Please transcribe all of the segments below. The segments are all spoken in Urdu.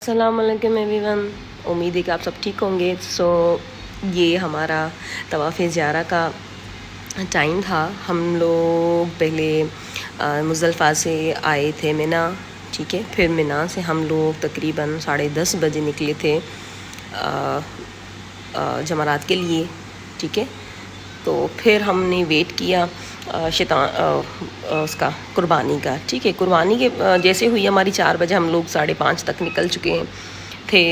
السلام علیکم ایوری ون، امید ہے کہ آپ سب ٹھیک ہوں گے. یہ ہمارا طواف زیارہ کا ٹائم تھا. ہم لوگ پہلے مزدلفہ سے آئے تھے منی، ٹھیک ہے. پھر منی سے ہم لوگ تقریباً 10:30 بجے نکلے تھے جمرات کے لیے، ٹھیک ہے. تو پھر ہم نے ویٹ کیا اس کا قربانی کا، ٹھیک ہے. قربانی کے جیسے ہوئی ہماری 4 بجے، ہم لوگ 5:30 تک نکل چکے تھے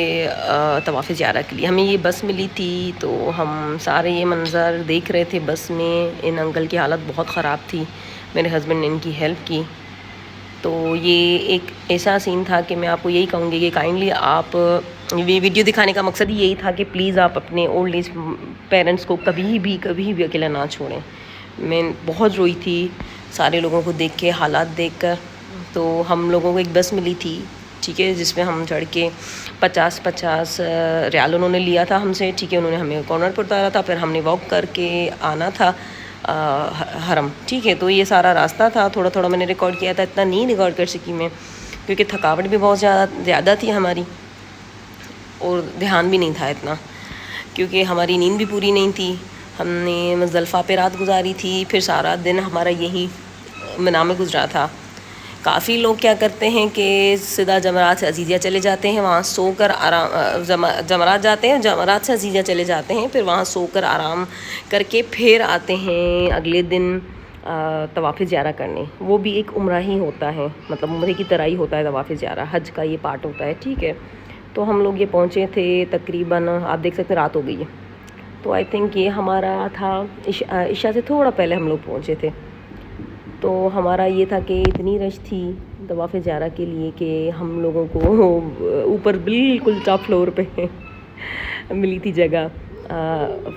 طواف زیارہ کے لیے. ہمیں یہ بس ملی تھی تو ہم سارے یہ منظر دیکھ رہے تھے بس میں. ان انکل کی حالت بہت خراب تھی، میرے ہسبینڈ نے ان کی ہیلپ کی. تو یہ ایک ایسا سین تھا کہ میں آپ کو یہی کہوں گی کہ کائنڈلی آپ، یہ ویڈیو دکھانے کا مقصد ہی یہی تھا کہ پلیز آپ اپنے اولڈ ایج پیرنٹس کو کبھی بھی اکیلا نہ چھوڑیں. میں بہت روئی تھی سارے لوگوں کو دیکھ کے، حالات دیکھ کر. تو ہم لوگوں کو ایک بس ملی تھی، ٹھیک ہے، جس میں ہم چڑھ کے 50 ریال انہوں نے لیا تھا ہم سے، ٹھیک ہے. انہوں نے ہمیں کارنر پر اتارا تھا، پھر ہم نے واک کر کے آنا تھا حرم، ٹھیک ہے. تو یہ سارا راستہ تھا، تھوڑا میں نے ریکارڈ کیا تھا، اتنا نہیں ریکارڈ کر سکی میں کیونکہ تھکاوٹ بھی بہت زیادہ تھی ہماری، اور دھیان بھی نہیں تھا اتنا کیونکہ ہماری نیند بھی پوری نہیں تھی. ہم نے مزدلفہ پہ رات گزاری تھی، پھر سارا دن ہمارا یہی منی میں گزرا تھا. کافی لوگ کیا کرتے ہیں کہ سیدھا جمرات سے عزیزیہ چلے جاتے ہیں، وہاں سو کر جمرات جاتے ہیں، جمرات سے عزیزیہ چلے جاتے ہیں، پھر وہاں سو کر آرام کر کے پھر آتے ہیں اگلے دن طواف زیارہ کرنے. وہ بھی ایک عمرہ ہی ہوتا ہے، مطلب عمرے کی طرح ہی ہوتا ہے طواف زیارہ، حج کا یہ پارٹ ہوتا ہے، ٹھیک ہے. تو ہم لوگ یہ پہنچے تھے تقریباً، آپ دیکھ سکتے ہیں رات ہو گئی ہے. تو آئی تھنک یہ ہمارا تھا عشاء سے تھوڑا پہلے ہم لوگ پہنچے تھے. تو ہمارا یہ تھا کہ اتنی رش تھی طواف زیارہ کے لیے کہ ہم لوگوں کو اوپر بالکل ٹاپ فلور پہ ملی تھی جگہ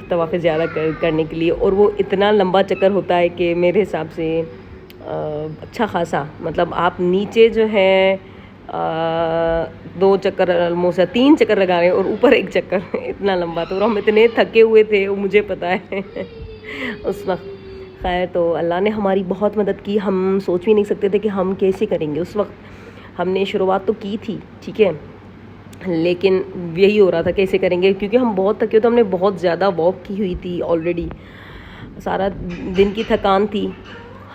طواف زیارہ کرنے کے لیے. اور وہ اتنا لمبا چکر ہوتا ہے کہ میرے حساب سے اچھا خاصا، مطلب آپ نیچے جو ہے 2 چکر آلموسٹ 3 چکر لگا رہے ہیں اور اوپر 1 چکر، اتنا لمبا. تو ہم اتنے تھکے ہوئے تھے، وہ مجھے پتہ ہے اس وقت. خیر، تو اللہ نے ہماری بہت مدد کی. ہم سوچ بھی نہیں سکتے تھے کہ ہم کیسے کریں گے. اس وقت ہم نے شروعات تو کی تھی، ٹھیک ہے، لیکن یہی ہو رہا تھا کیسے کریں گے کیونکہ ہم بہت تھکے. تو ہم نے بہت زیادہ واک کی ہوئی تھی آلریڈی، سارا دن کی تھکان تھی.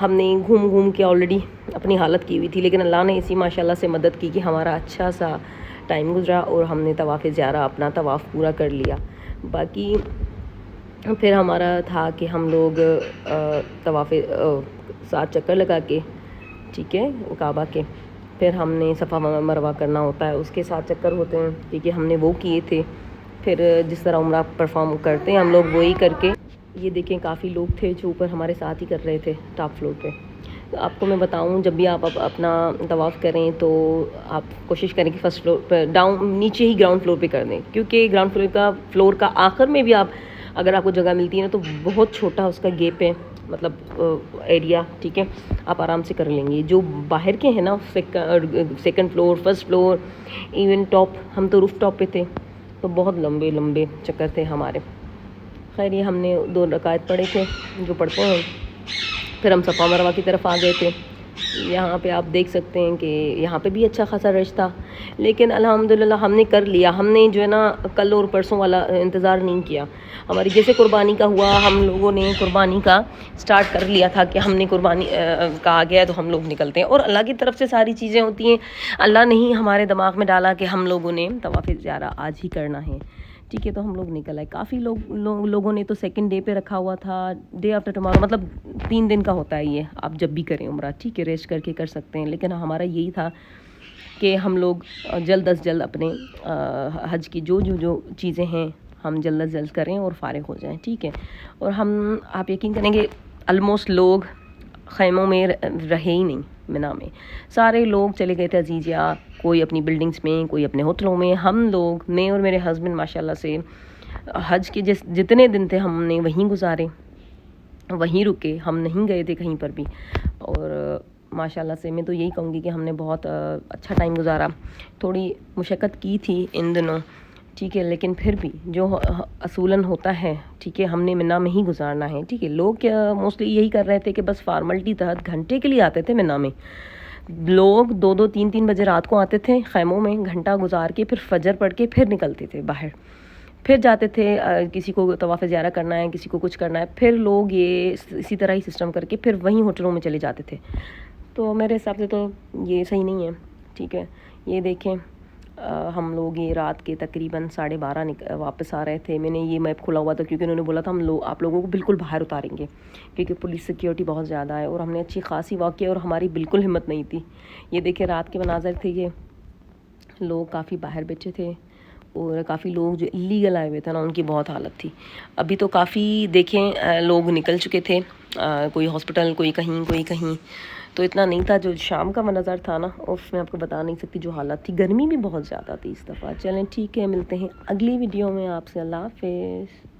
ہم نے گھوم کے آلریڈی اپنی حالت کی ہوئی تھی، لیکن اللہ نے اسی ماشاءاللہ سے مدد کی کہ ہمارا اچھا سا ٹائم گزرا اور ہم نے طواف زیارہ اپنا طواف پورا کر لیا. باقی پھر ہمارا تھا کہ ہم لوگ طواف 7 چکر لگا کے، ٹھیک ہے، کعبہ کے. پھر ہم نے صفا مروہ کرنا ہوتا ہے، اس کے 7 چکر ہوتے ہیں، ٹھیک ہے، ہم نے وہ کیے تھے. پھر جس طرح عمرہ پرفارم کرتے ہیں ہم لوگ وہی کر کے. یہ دیکھیں کافی لوگ تھے جو اوپر ہمارے ساتھ ہی کر رہے تھے ٹاپ فلور پہ. آپ کو میں بتاؤں، جب بھی آپ اپنا طواف کریں تو آپ کوشش کریں کہ فرسٹ فلور پہ نیچے ہی گراؤنڈ فلور پہ کر دیں، کیونکہ گراؤنڈ فلور کا آخر میں بھی آپ، اگر آپ کو جگہ ملتی ہے نا، تو بہت چھوٹا اس کا گیپ ہے، مطلب ایریا، ٹھیک ہے، آپ آرام سے کر لیں گے. جو باہر کے ہیں نا، second floor, first floor, even top, ہم تو روف ٹاپ پہ تھے، تو بہت لمبے چکر تھے ہمارے. خیر، یہ ہم نے 2 رکعت پڑھے تھے جو پڑھتے ہیں. پھر ہم صفا مروہ کی طرف آ گئے تھے. یہاں پہ آپ دیکھ سکتے ہیں کہ یہاں پہ بھی اچھا خاصا رش تھا، لیکن الحمدللہ ہم نے کر لیا. ہم نے جو ہے نا کل اور پرسوں والا انتظار نہیں کیا. ہماری جیسے قربانی کا ہوا، ہم لوگوں نے قربانی کا سٹارٹ کر لیا تھا کہ ہم نے قربانی کا آ گیا تو ہم لوگ نکلتے ہیں. اور اللہ کی طرف سے ساری چیزیں ہوتی ہیں. اللہ نے ہی ہمارے دماغ میں ڈالا کہ ہم لوگوں نے طواف زیارہ آج ہی کرنا ہے، ٹھیک ہے. تو ہم لوگ نکل آئے. کافی لوگوں نے تو سیکنڈ ڈے پہ رکھا ہوا تھا، ڈے آفٹر ٹمارو، مطلب 3 دن کا ہوتا ہے یہ. آپ جب بھی کریں عمرہ، ٹھیک ہے، ریسٹ کر کے کر سکتے ہیں. لیکن ہمارا یہی تھا کہ ہم لوگ جلد از جلد اپنے حج کی جو چیزیں ہیں ہم جلد از جلد کریں اور فارغ ہو جائیں، ٹھیک ہے. اور آپ یقین کریں گے آلموسٹ لوگ خیموں میں رہے ہی نہیں. منی میں سارے لوگ چلے گئے تھے عزیزیہ، کوئی اپنی بلڈنگز میں، کوئی اپنے ہوٹلوں میں. ہم لوگ، میں اور میرے ہسبینڈ، ماشاءاللہ سے حج کے جتنے دن تھے ہم نے وہیں گزارے، وہیں رکے، ہم نہیں گئے تھے کہیں پر بھی. اور ماشاءاللہ سے میں تو یہی کہوں گی کہ ہم نے بہت اچھا ٹائم گزارا. تھوڑی مشقت کی تھی ان دنوں، ٹھیک ہے، لیکن پھر بھی جو اصولاً ہوتا ہے، ٹھیک ہے، ہم نے منی میں ہی گزارنا ہے، ٹھیک ہے. لوگ کیا موسٹلی یہی کر رہے تھے کہ بس فارملٹی تحت گھنٹے کے لیے آتے تھے منی میں. لوگ 2-2 3-3 بجے رات کو آتے تھے خیموں میں گھنٹہ گزار کے، پھر فجر پڑھ کے پھر نکلتے تھے باہر، پھر جاتے تھے، کسی کو طواف زیارہ کرنا ہے، کسی کو کچھ کرنا ہے، پھر لوگ یہ اسی طرح ہی سسٹم کر کے پھر وہیں ہوٹلوں میں چلے جاتے تھے. تو میرے حساب سے تو یہ صحیح نہیں ہے. ٹھیک ہے، یہ دیکھیں ہم لوگ یہ رات کے تقریباً 12:30 واپس آ رہے تھے. میں نے یہ میپ کھلا ہوا تھا کیونکہ انہوں نے بولا تھا آپ لوگوں کو بالکل باہر اتاریں گے کیونکہ پولیس سیکیورٹی بہت زیادہ ہے، اور ہم نے اچھی خاصی واک کی اور ہماری بالکل ہمت نہیں تھی. یہ دیکھیں رات کے مناظر تھے، یہ لوگ کافی باہر بیٹھے تھے، اور کافی لوگ جو اللیگل آئے ہوئے تھے نا ان کی بہت حالت تھی. ابھی تو کافی دیکھیں لوگ نکل چکے تھے، کوئی ہاسپٹل، کوئی کہیں، تو اتنا نہیں تھا. جو شام کا منظر تھا نا اس میں آپ کو بتا نہیں سکتی جو حالت تھی. گرمی بھی بہت زیادہ تھی اس دفعہ. چلیں ٹھیک ہے، ملتے ہیں اگلی ویڈیو میں آپ سے. اللہ حافظ.